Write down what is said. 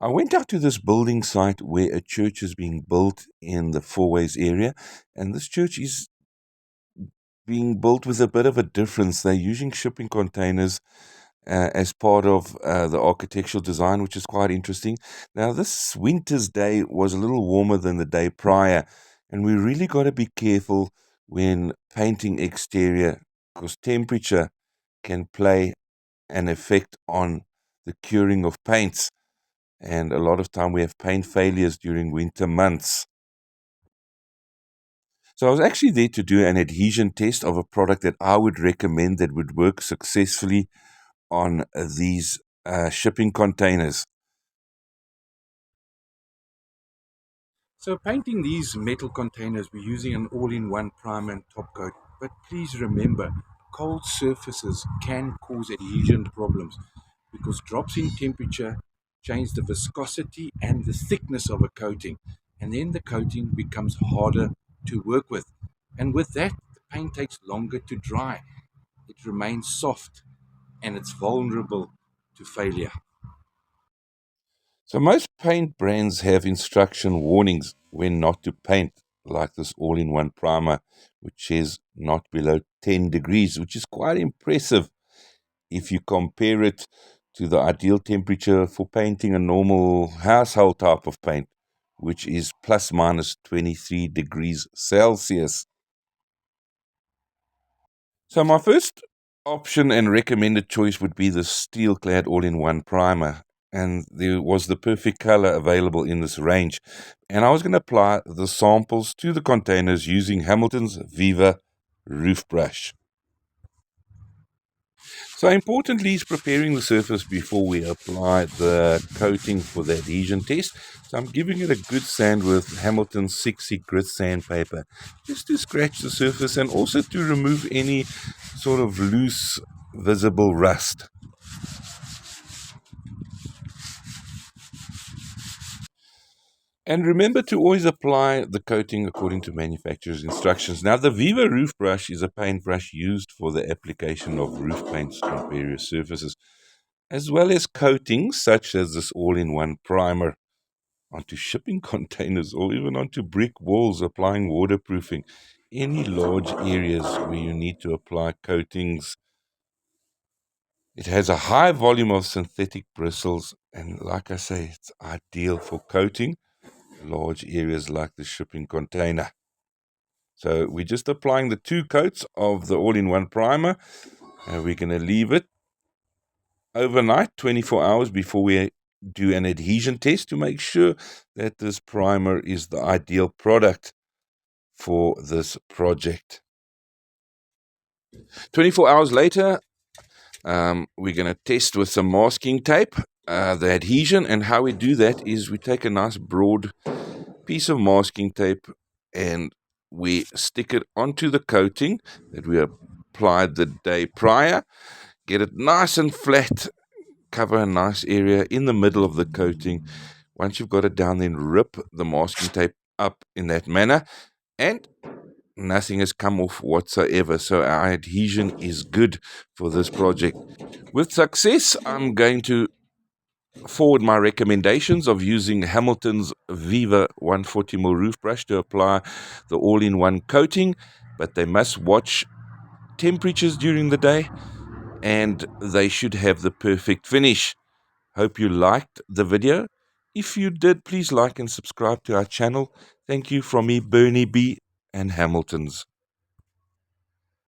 I went out to this building site where a church is being built in the Four Ways area, and this church is being built with a bit of a difference. They're using shipping containers as part of the architectural design, which is quite interesting. Now, this winter's day was a little warmer than the day prior, and we really got to be careful when painting exterior because temperature can play an effect on the curing of paints. And a lot of time we have paint failures during winter months. So I was actually there to do an adhesion test of a product that I would recommend that would work successfully on these shipping containers. So painting these metal containers, we're using an all-in-one primer and top coat. But please remember, cold surfaces can cause adhesion problems because drops in temperature change the viscosity and the thickness of a coating. And then the coating becomes harder to work with. And with that, the paint takes longer to dry. It remains soft and it's vulnerable to failure. So most paint brands have instruction warnings when not to paint, like this all-in-one primer, which says not below 10 degrees, which is quite impressive if you compare it to the ideal temperature for painting a normal household type of paint, which is plus minus 23 degrees Celsius. So my first option and recommended choice would be the steel-clad all-in-one primer. And there was the perfect color available in this range. And I was going to apply the samples to the containers using Hamilton's Viva roof brush. So importantly is preparing the surface before we apply the coating for the adhesion test. So I'm giving it a good sand with Hamilton's 60 grit sandpaper just to scratch the surface and also to remove any sort of loose visible rust. And remember to always apply the coating according to manufacturer's instructions. Now, the Viva roof brush is a paintbrush used for the application of roof paints on various surfaces, as well as coatings such as this all-in-one primer onto shipping containers or even onto brick walls, applying waterproofing. Any large areas where you need to apply coatings. It has a high volume of synthetic bristles, and like I say, it's ideal for coating large areas like the shipping container. So we're just applying the two coats of the all-in-one primer, and we're going to leave it overnight, 24 hours before we do an adhesion test to make sure that this primer is the ideal product for this project. 24 hours later, we're going to test with some masking tape the adhesion, and how we do that is we take a nice broad piece of masking tape and we stick it onto the coating that we applied the day prior, get it nice and flat, cover a nice area in the middle of the coating. Once you've got it down, then rip the masking tape up in that manner, and nothing has come off whatsoever. So our adhesion is good for this project. With success, I'm going to forward my recommendations of using Hamilton's Viva 140mm roof brush to apply the all-in-one coating, but they must watch temperatures during the day and they should have the perfect finish. Hope you liked the video. If you did, please like and subscribe to our channel. Thank you from me, Bernie B and Hamilton's.